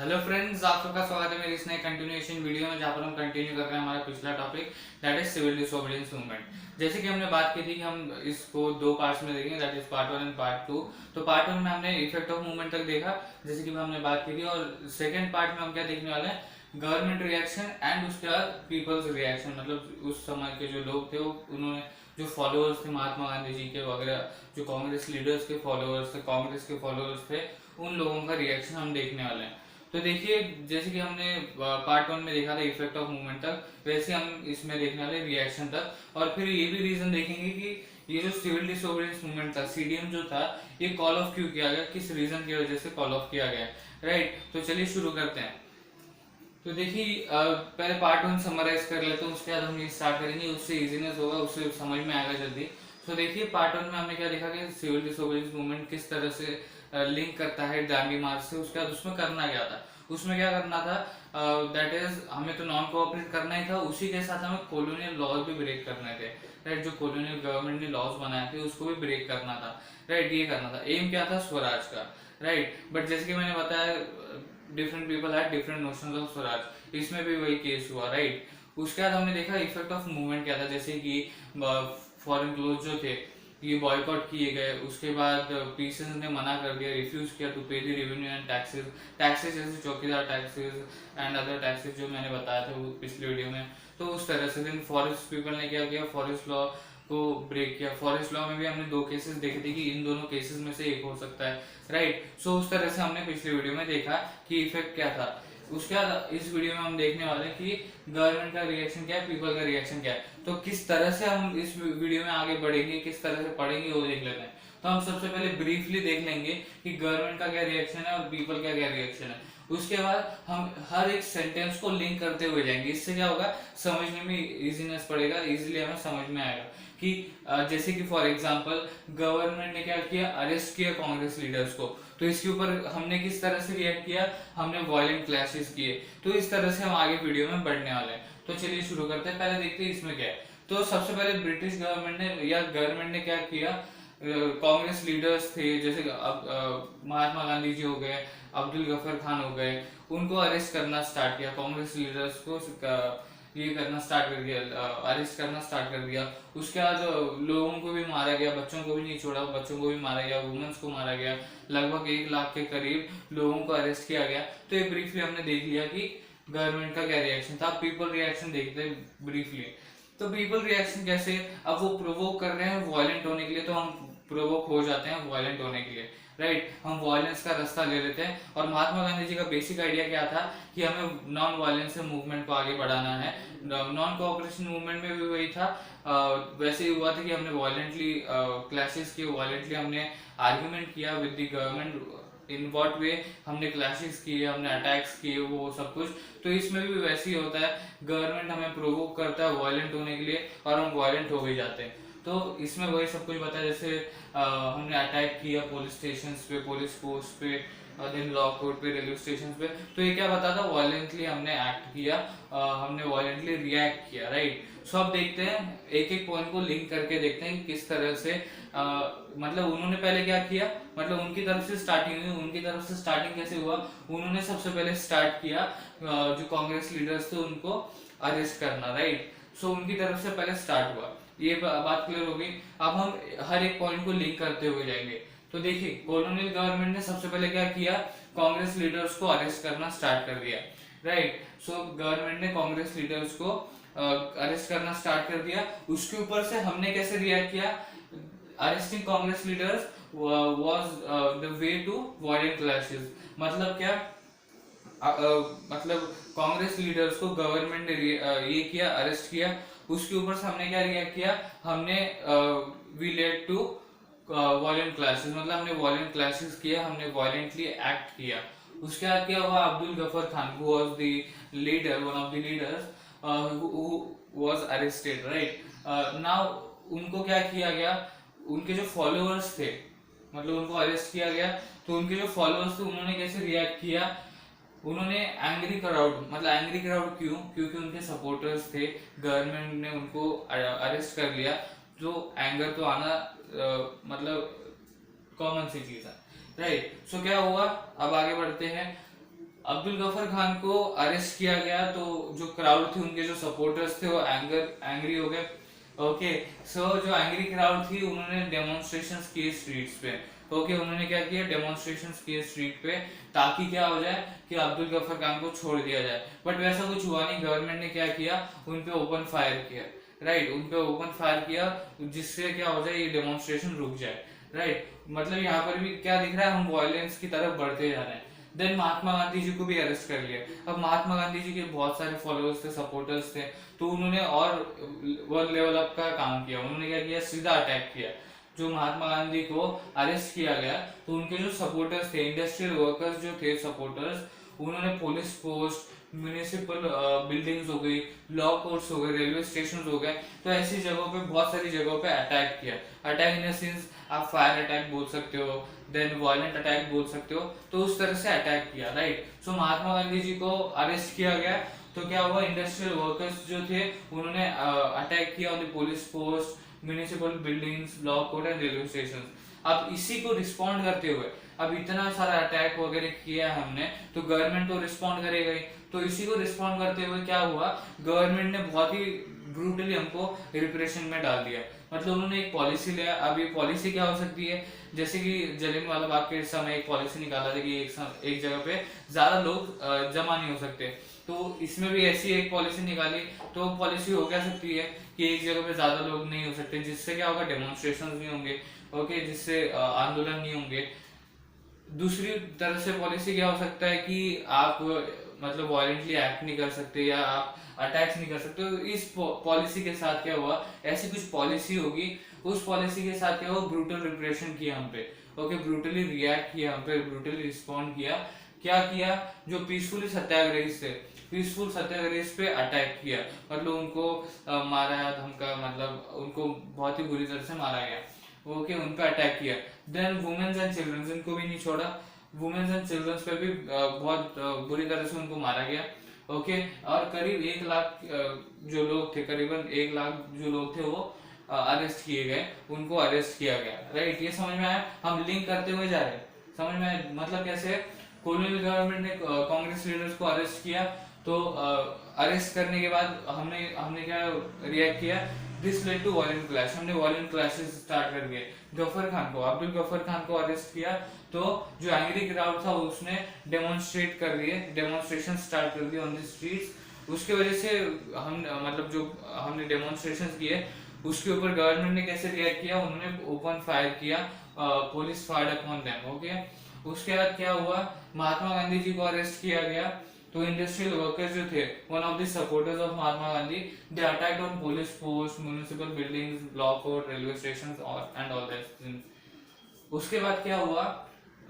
Hello friends, आप सबका स्वागत है मेरी इस नए कंटिन्यूएशन वीडियो में, जहाँ पर हम कंटिन्यू कर रहे हैं हमारा पिछला topic, that is civil disobedience movement. जैसे कि हमने बात की थी कि हम इसको दो पार्ट्स में देखेंगे, that is part one and part two. तो पार्ट वन में हमने इफेक्ट ऑफ मूवमेंट तक देखा, जैसे कि हमने बात की थी, और सेकेंड पार्ट में हम क्या देखने वाले हैं, गवर्नमेंट रिएक्शन एंड उसके बाद पीपल्स रिएक्शन। मतलब उस समय के जो लोग थे वो उन्होंने जो फॉलोअर्स थे महात्मा गांधी जी के वगैरह, जो कांग्रेस लीडर्स के फॉलोअर्स थे, कांग्रेस के फॉलोअर्स थे, उन लोगों का रिएक्शन हम देखने वाले हैं। तो देखिए, जैसे कि हमने पार्ट वन में देखा था इफेक्ट ऑफ मूवमेंट तक, वैसे हम इसमें देखने वाले रिएक्शन तक। और फिर ये भी रीजन देखेंगे कि ये जो सिविल डिसोबीडियंस मूवमेंट था, सीडीएम जो था, ये कॉल ऑफ क्यों किया गया, किस रीजन की वजह से कॉल ऑफ किया गया। राइट, तो चलिए शुरू करते हैं। तो देखिए, पहले पार्ट वन समराइज कर लेते हैं, उसके बाद हम ये स्टार्ट करेंगे, उससे इजीनेस होगा, उससे समझ में आएगा जल्दी। तो देखिए, पार्ट वन में हमने क्या देखा कि सिविल डिसोबीडियंस मूवमेंट किस तरह से लिंक करता है दांडी मार्च से। उसके बाद उसमें करना क्या था, उसमें क्या करना था, दैट इज हमें तो नॉन कोऑपरेट करना ही था, उसी के साथ हमें कॉलोनियल लॉज भी ब्रेक करने थे। राइट, जो कॉलोनियल गवर्नमेंट ने लॉज बनाए थे उसको भी ब्रेक करना था। राइट, ये करना था, एम क्या था, स्वराज का। राइट, बट जैसे कि मैंने बताया, different people had different notions of Swaraj, इसमें भी वही केस हुआ। राइट, उसके बाद हमने देखा इफेक्ट ऑफ मूवमेंट क्या था, जैसे कि फॉरेन क्लोथ जो थे ये बॉयकॉट किए गए। उसके बाद पीसेस ने मना कर दिया, रिफ्यूज किया to pay the revenue and taxes. Taxes जैसे चौकीदार टैक्सेस एंड अदर टैक्सेस जो मैंने बताया था वो पिछले वीडियो में। तो उस तरह से देन फॉरेस्ट पीपल ने क्या किया, फॉरेस्ट लॉ को ब्रेक किया। फॉरेस्ट लॉ में भी हमने दो केसेस देखे थे कि इन दोनों केसेस में से एक हो सकता है। राइट, सो उस तरह से हमने पिछले वीडियो में देखा कि इफेक्ट क्या था। उसके बाद इस वीडियो में हम देखने वाले हैं कि गवर्नमेंट का रिएक्शन क्या है, पीपल का रिएक्शन क्या है। तो किस तरह से हम इस वीडियो में आगे बढ़ेंगे, किस तरह से पढ़ेंगे, वो देख लेते हैं। तो हम सबसे पहले ब्रीफली देख लेंगे कि गवर्नमेंट का क्या रिएक्शन है और पीपल का क्या रिएक्शन है। उसके बाद हम हर एक सेंटेंस को लिंक करते हुए जाएंगे, इससे क्या होगा, समझने में इजीनेस पड़ेगा, इजीली हमें समझ में आएगा कि जैसे कि फॉर एग्जांपल गवर्नमेंट ने क्या किया, अरेस्ट किया कांग्रेस लीडर्स को। तो इसके ऊपर हमने किस तरह से रिएक्ट किया, हमने वायलेंट क्लैशेस किए। तो इस तरह से हम आगे वीडियो में बढ़ने वाले हैं। तो चलिए शुरू करते हैं, पहले देखते हैं इसमें क्या है। तो सबसे पहले ब्रिटिश गवर्नमेंट ने या गवर्नमेंट ने क्या किया, कांग्रेस लीडर्स थे जैसे अब महात्मा गांधी जी हो गए, अब्दुल गफर खान हो गए, उनको अरेस्ट करना स्टार्ट किया। कांग्रेस लीडर्स को ये करना स्टार्ट कर दिया, अरेस्ट करना स्टार्ट कर दिया। उसके बाद लोगों को भी मारा गया, बच्चों को भी नहीं छोड़ा, बच्चों को भी मारा गया, वुमेन्स को मारा गया, लगभग 1 लाख के करीब लोगों को अरेस्ट किया गया। तो ये ब्रीफली हमने देख लिया कि गवर्नमेंट का क्या रिएक्शन था। पीपल रिएक्शन देखते हैं ब्रीफली। तो पीपल रिएक्शन कैसे, अब वो प्रोवोक कर रहे हैं वायलेंट होने के लिए, तो हम प्रोवोक हो जाते हैं वायलेंट होने के लिए। राइट, हम वायलेंस का रास्ता ले लेते हैं। और महात्मा गांधी जी का बेसिक आइडिया क्या था कि हमें नॉन वायलेंस से मूवमेंट को आगे बढ़ाना है। नॉन कोऑपरेशन मूवमेंट में भी वही था। वैसे ही हुआ था कि हमने वायलेंटली क्लैशेस किए, वायलेंटली हमने आर्ग्यूमेंट किया with the government. In what वे हमने क्लैशेस किए, हमने अटैक्स किए, वो सब कुछ। तो इसमें भी वैसे ही होता है, गवर्नमेंट हमें प्रोवोक करता है वायलेंट होने के लिए और हम वायलेंट हो भी जाते हैं। तो इसमें वही सब कुछ बताया, जैसे हमने अटैक किया पुलिस स्टेशन पे, पुलिस पोस्ट पे, देन लॉ कोर्ट पे, रेलवे स्टेशन पे। तो ये क्या बताता, वायलेंटली हमने एक्ट किया, हमने वायलेंटली रिएक्ट किया। राइट, सो अब देखते हैं, एक एक पॉइंट को लिंक करके देखते हैं कि किस तरह से मतलब उन्होंने पहले क्या किया, मतलब उनकी तरफ से स्टार्टिंग हुई। उनकी तरफ से स्टार्टिंग कैसे हुआ, उन्होंने सबसे पहले स्टार्ट किया जो कांग्रेस लीडर्स थे उनको अरेस्ट करना। राइट, सो उनकी तरफ से पहले स्टार्ट हुआ। ये बात क्लियर हो गई। अब हम हर एक पॉइंट को लिंक करते हुए जाएंगे। तो देखिए, कॉलोनियल गवर्नमेंट ने सबसे पहले क्या किया, कांग्रेस लीडर्स को अरेस्ट करना स्टार्ट कर दिया। राइट, सो गवर्नमेंट ने कांग्रेस लीडर्स को अरेस्ट करना स्टार्ट कर दिया। उसके ऊपर से हमने कैसे रिएक्ट किया, arresting Congress leaders was the way to violent clashes. मतलब क्या, मतलब कांग्रेस लीडर्स को गवर्नमेंट ने ये किया, अरेस्ट किया। उसके ऊपर से हमने क्या रिएक्ट किया, हमने we led to violent clashes, मतलब हमने वायलेंट क्लैशेस किया, हमने वायलेंटली एक्ट किया। उसके बाद क्या हुआ, Abdul Gruffudd Khan who was the leader, one of the leaders who was arrested. Right, now उनको क्या किया गया, उनके जो फॉलोअर्स थे, मतलब उनको अरेस्ट किया गया। तो उनके जो फॉलोअर्स थे उन्होंने कैसे रिएक्ट किया, उन्होंने एंग्री क्राउड, मतलब एंग्री क्राउड क्यों, क्योंकि उनके सपोर्टर्स थे, गवर्नमेंट ने उनको अरेस्ट कर लिया। जो एंगर तो आना मतलब कॉमन सी चीज है। राइट, सो क्या हुआ, अब आगे बढ़ते हैं। अब्दुल गफर खान को अरेस्ट किया गया, तो जो क्राउड थी, उनके जो सपोर्टर्स थे वो एंग्री हो गए। ओके, सो जो एंग्री क्राउड थी उन्होंने डेमोन्स्ट्रेशंस किए स्ट्रीट्स पे। ओके, उन्होंने क्या किया, डेमोन्स्ट्रेशंस किए स्ट्रीट पे, ताकि क्या हो जाए कि अब्दुल गफर खान को छोड़ दिया जाए। बट वैसा कुछ हुआ नहीं। गवर्नमेंट ने क्या किया, उन पे ओपन फायर किया। राइट, उन पे ओपन फायर किया, जिससे क्या हो जाए, ये डेमोन्स्ट्रेशन रुक जाए। राइट, मतलब यहाँ पर भी क्या दिख रहा है, हम वायलेंस की तरफ बढ़ते जा रहे हैं। देन महात्मा गांधी जी को भी अरेस्ट कर लिया। अब महात्मा गांधी जी के बहुत सारे फॉलोअर्स थे, सपोर्टर्स थे, तो उन्होंने और वन लेवल अप का काम किया। उन्होंने क्या किया, सीधा अटैक किया। जो महात्मा गांधी को अरेस्ट किया गया, तो उनके जो सपोर्टर्स थे, इंडस्ट्रियल वर्कर्स जो थे सपोर्टर्स, उन्होंने पुलिस पोस्ट, म्यूनिसिपल बिल्डिंग्स हो गई, लॉ कोर्ट्स हो गए, रेलवे स्टेशन हो गए, तो ऐसी जगहों पे, बहुत सारी जगहों पे अटैक किया। अटैक इन द सेंस आप फायर अटैक बोल सकते हो, देन वायलेंट अटैक बोल सकते हो, तो उस तरह से अटैक किया। राइट, सो महात्मा गांधी जी को अरेस्ट किया गया, तो क्या हुआ, इंडस्ट्रियल वर्कर्स जो थे उन्होंने अटैक किया on the police post, municipal buildings, law court and railway station. अब इसी को रिस्पॉन्ड करते हुए, अब इतना सारा अटैक वगैरह किया हमने, तो गवर्नमेंट तो रिस्पॉन्ड करेगा ही। तो इसी को रिस्पॉन्ड करते हुए क्या हुआ, गवर्नमेंट ने बहुत ही ब्रूटली हमको रिप्रेशन में डाल दिया। मतलब उन्होंने एक पॉलिसी लिया। अब ये पॉलिसी क्या हो सकती है, जैसे कि जलियांवाला बाग के समय एक पॉलिसी निकाला था कि एक जगह पे ज्यादा लोग जमा नहीं हो सकते, तो इसमें भी ऐसी एक पॉलिसी निकाली। तो पॉलिसी हो क्या सकती है कि एक जगह पे ज्यादा लोग नहीं हो सकते, जिससे क्या होगा, डेमोन्स्ट्रेशन नहीं होंगे। ओके, जिससे आंदोलन नहीं होंगे। दूसरी तरह से पॉलिसी क्या हो सकता है कि आप मतलब वायलेंटली एक्ट नहीं कर सकते, या आप अटैक्स नहीं कर सकते। तो इस पॉलिसी के साथ क्या हुआ, ऐसी कुछ पॉलिसी होगी, उस पॉलिसी के साथ क्या हुआ, ब्रूटल रिप्रेशन किया हम पे। ओके, ब्रूटली रिएक्ट किया हम पे, ब्रूटली रिस्पॉन्ड किया। क्या किया, जो पीसफुली सत्याग्रही थे, पीसफुल सत्याग्रही पे अटैक किया। मतलब उनको मारा, धमका, मतलब उनको बहुत ही बुरी तरह से मारा गया। ओके, उन पे अटैक किया। देन वुमेन्स एंड चिल्ड्रंस, इनको भी नहीं छोड़ा। वुमेन्स एंड चिल्ड्रंस पे भी बहुत बुरी तरह से उनको मारा गया। ओके, और करीब 1 लाख जो लोग थे, करीबन 1 लाख जो लोग थे वो अरेस्ट किए गए, उनको अरेस्ट किया गया। राइट, ये समझ में आया, हम लिंक करते हुए जा रहे हैं। समझ में आया, मतलब कैसे कॉलोनियल गवर्नमेंट ने कांग्रेस लीडर्स को अरेस्ट किया, तो अरेस्ट करने के बाद हमने हमने क्या रिएक्ट किया, this led to violent clash. हमने वायलेंट क्लैशेस स्टार्ट कर दिए। गफर खान को, अब्दुल गफर खान को अरेस्ट किया, तो जो एंग्री क्राउड था उसने डेमोन्स्ट्रेट कर दिए, डेमोन्स्ट्रेशन स्टार्ट कर दिए ऑन द स्ट्रीट्स। उसके वजह से हम मतलब जो हमने डेमोन्स्ट्रेशन किए, उसके ऊपर गवर्नमेंट ने कैसे रिएक्ट किया, उन्होंने ओपन फायर किया, police fired upon them. Okay, उसके बाद क्या हुआ, महात्मा गांधी जी को अरेस्ट किया गया। तो इंडस्ट्रियल वर्कर्स जो थे, one of the supporters of Mahatma Gandhi, they attacked on police post, municipal buildings, law court, railway station and all that. उसके बाद क्या हुआ,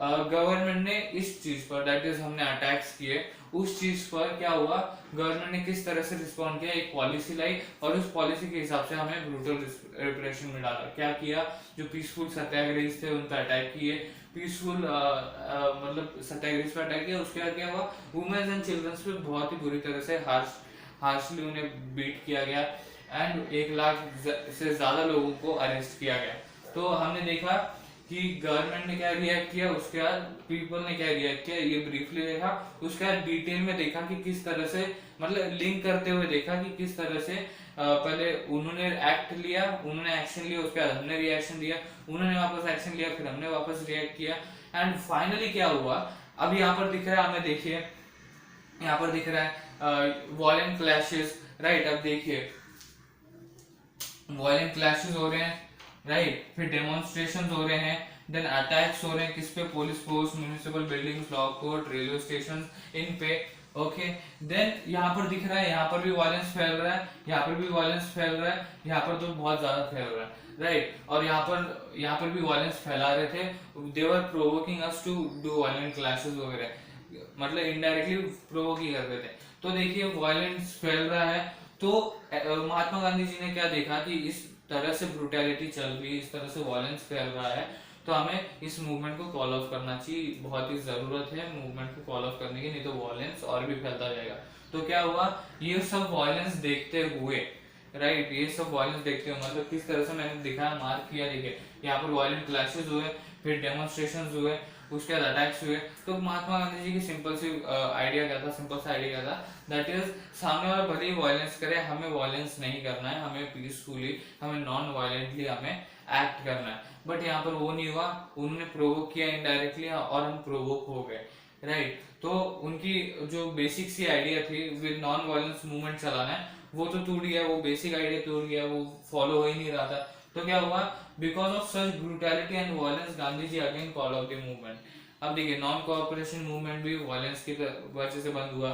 गवर्नमेंट ने इस चीज पर, दैट इज हमने अटैक्स किए, उस चीज पर क्या हुआ, गवर्नमेंट ने किस तरह से रिस्पॉन्ड किया, एक पॉलिसी लाई, और उस पॉलिसी के हिसाब से हमें ब्रूटल रिप्रेशन में डाला। क्या किया, जो पीसफुल सत्याग्रही थे उन पर अटैक किए, पीसफुल मतलब सत्याग्रही पे अटैक किया। उसके बाद क्या हुआ, वुमेन्स एंड चिल्ड्रंस पे बहुत ही बुरी तरह से हार्शली उन्हें बीट किया गया, एंड 1 लाख से ज्यादा लोगों को अरेस्ट किया गया। तो हमने देखा कि गवर्नमेंट ने क्या रिएक्ट किया, उसके बाद पीपल ने क्या रिएक्ट किया, ये ब्रीफली देखा। उसके बाद डिटेल में देखा कि किस तरह से, मतलब लिंक करते हुए देखा कि किस तरह से पहले उन्होंने एक्ट लिया, उन्होंने एक्शन लिया, उसके बाद हमने रिएक्शन दिया, उन्होंने वापस एक्शन लिया, फिर हमने वापस रिएक्ट किया, एंड फाइनली क्या हुआ, अब यहाँ पर दिख रहा है हमें, देखिए यहाँ पर दिख रहा है वायलेंट क्लैशेस। राइट, अब देखिए वायलेंट क्लैशेस हो रहे हैं, राइट, फिर डेमोन्स्ट्रेशन हो रहे हैं, देन अटैक्स हो रहे हैं, किस पे, police post, municipal buildings, law court, railway station, इन पे। ओके, देन यहाँ पर दिख रहा है, यहाँ पर भी वायलेंस फैल रहा है, यहाँ पर भी वायलेंस फैल रहा है, यहाँ पर तो बहुत ज्यादा फैल रहा है। राइट, और यहाँ पर भी वायलेंस फैला रहे थे, they were provoking us to do violent clashes वगैरह, मतलब इनडायरेक्टली प्रोवोक ही कर रहे थे। तो देखिए वायलेंस फैल रहा है, तो महात्मा गांधी जी ने क्या देखा कि इस तरह से ब्रूटैलिटी चल रही है, इस तरह से वायलेंस फैल रहा है, तो हमें इस मूवमेंट को कॉल ऑफ करना चाहिए। बहुत ही जरूरत है मूवमेंट को कॉल ऑफ करने की, नहीं तो वायलेंस और भी फैलता जाएगा। तो क्या हुआ, ये सब वायलेंस देखते हुए, राइट, ये सब वायलेंस देखते हुए, मतलब किस तरह से मैंने दिखाया, मार्क किया, देखिए यहाँ पर वायलेंट क्लैशेस हुए, फिर डेमोन्स्ट्रेशन हुए, उसके बाद अटैक्स हुए। तो महात्मा गांधी जी की सिंपल सा आइडिया क्या था, दैट इज सामने वाला भले ही वायलेंस करे, हमें वायलेंस नहीं करना है, हमें पीसफुली, हमें नॉन वायलेंटली हमें एक्ट करना है। बट यहाँ पर वो नहीं हुआ, उन्होंने प्रोवोक किया इनडायरेक्टली और हम प्रोवोक हो गए, राइट। तो उनकी जो बेसिक सी आइडिया थी विद नॉन वायलेंस मूवमेंट चलाना है, वो तो टूट गया, वो बेसिक आइडिया टूट गया, वो फॉलो हो ही नहीं रहा था। तो क्या हुआ, because of such brutality and violence Gandhi ji again call out the movement. अब देखिए नॉन कोऑपरेशन मूवमेंट भी वायलेंस की वजह से बंद हुआ।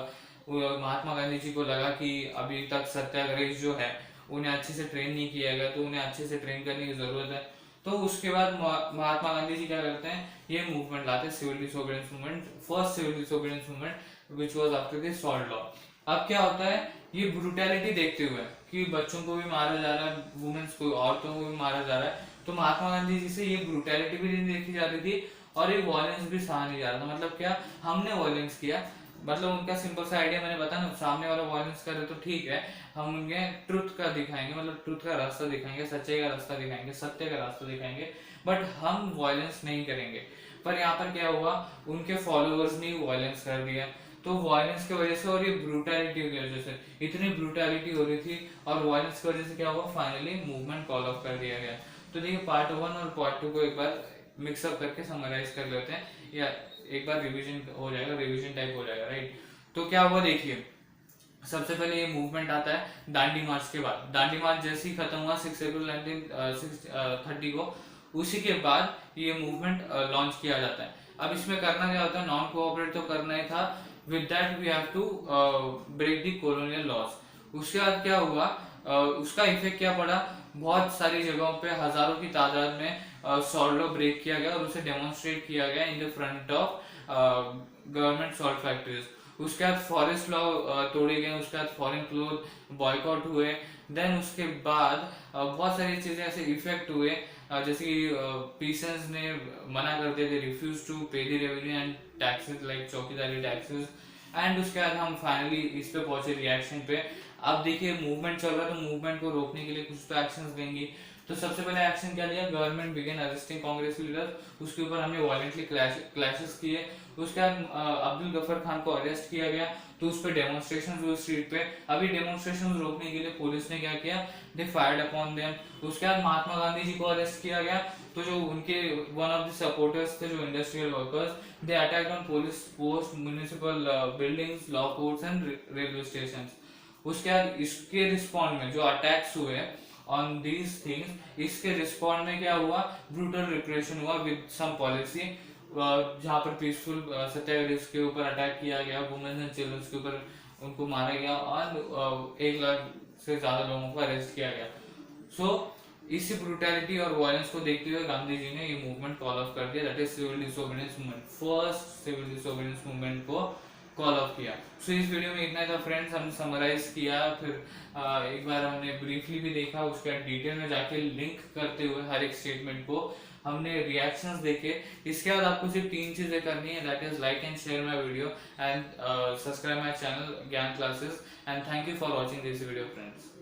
महात्मा गांधी जी को लगा कि अभी तक सत्याग्रही जो है उन्हें अच्छे से ट्रेन नहीं किया गया, तो उन्हें अच्छे से ट्रेन करने की जरूरत है। तो उसके बाद महात्मा गांधी जी क्या करते हैं, ये मूवमेंट लाते हैं, civil disobedience movement, first civil disobedience movement which was after the salt law. अब क्या होता है, ये ब्रूटैलिटी देखते हुए कि बच्चों को भी मारा जा रहा है, वुमेन्स को, औरतों को भी मारा जा रहा है, तो महात्मा गांधी जी से ये ब्रूटैलिटी भी नहीं देखी जाती थी और ये वायलेंस भी सहा नहीं जा रहा था। मतलब क्या, हमने वायलेंस किया, मतलब उनका सिंपल सा आइडिया मैंने बताया ना, सामने वाला वायलेंस करे तो ठीक है, हम उनके ट्रुथ का दिखाएंगे, मतलब ट्रुथ का रास्ता दिखाएंगे, सच्चाई का रास्ता दिखाएंगे, सत्य का रास्ता दिखाएंगे, बट हम वायलेंस नहीं करेंगे। पर यहाँ पर क्या हुआ, उनके फॉलोअर्स ने वायलेंस कर दिया। तो वायलेंस की वजह से और ये ब्रूटैलिटी की वजह से इतनी ब्रूटैलिटी हो रही थी और वायलेंस की वजह से क्या हुआ, फाइनली मूवमेंट कॉल ऑफ कर दिया गया। तो देखिए पार्ट 1 और पार्ट 2 को एक बार मिक्सअप करके समराइज कर लेते हैं, या एक बार रिवीजन हो जाएगा, रिवीजन टाइप हो जाएगा, राइट। तो क्या हुआ देखिए, सबसे पहले ये मूवमेंट आता है दांडी मार्च के बाद। दांडी मार्च जैसे ही खत्म हुआ 6 अप्रैल 1930 को, उसी के बाद ये मूवमेंट लॉन्च किया जाता है। अब इसमें करना क्या होता है, नॉन कोऑपरेट तो करना ही था, with that we have to break the colonial laws. उसके बाद क्या हुआ, उसका इफेक्ट क्या पड़ा, बहुत सारी जगहों पे हजारों की तादाद में सॉल्ट लॉ ब्रेक किया गया और उसे डेमोन्स्ट्रेट किया गया in the front of government salt factories. उसके बाद फॉरेस्ट लॉ तोड़े गए, उसके बाद फॉरेन क्लोथ बॉयकॉट हुए। देन उसके बाद बहुत सारी चीजें ऐसे इफेक्ट हुए, जैसे कि पीसेंस ने मना कर दिया, refuse to pay the revenue and taxes like chaukidari taxes. And उसके बाद हम फाइनली इस पे पहुंचे रिएक्शन पे। अब देखिए मूवमेंट चल रहा है, तो मूवमेंट को रोकने के लिए कुछ तो एक्शंस देंगे। तो सबसे पहले एक्शन क्या लिया, government began arresting Congress leaders, उसके ऊपर हमने वायलेंटली क्लैशेस किए। उसके बाद अब्दुल गफर खान को अरेस्ट किया गया, तो उस पर डेमोन्स्ट्रेशन हुए स्ट्रीट पे। अभी डेमोन्स्ट्रेशन रोकने के लिए पुलिस ने क्या किया, दे फायर्ड अपॉन देम। उसके बाद महात्मा गांधी जी को अरेस्ट किया गया, तो जो उनके वन ऑफ द सपोर्टर्स थे, जो industrial workers, they attacked on police post, municipal buildings, law courts and railway station. उसके बाद इसके रिस्पॉन्ड में जो अटैक्स हुए ऑन दीज थिंग्स, इसके रिस्पॉन्ड में क्या हुआ, ब्रूटल रिप्रेशन हुआ विद सम पॉलिसी, जहाँ पर पीसफुल सत्याग्रह के ऊपर अटैक किया गया, वुमेन एंड चिल्ड्रंस के ऊपर उनको मारा गया और 1 लाख से ज्यादा लोगों को अरेस्ट किया गया। सो इसी ब्रूटैलिटी और वायलेंस को देखते हुए गांधी जी ने ये मूवमेंट कॉल ऑफ कर दिया, that is civil disobedience movement, first civil disobedience movement को कॉल ऑफ किया। सो इस वीडियो में इतना था फ्रेंड्स, हमने समराइज किया, फिर एक बार हमने ब्रीफली भी देखा, उसके डिटेल में जाके लिंक करते हुए हर एक स्टेटमेंट को हमने रिएक्शंस देखे। इसके बाद आपको सिर्फ 3 चीजें करनी है, that is like and share my video and subscribe my channel Gyan Classes, and thank you for watching this video friends.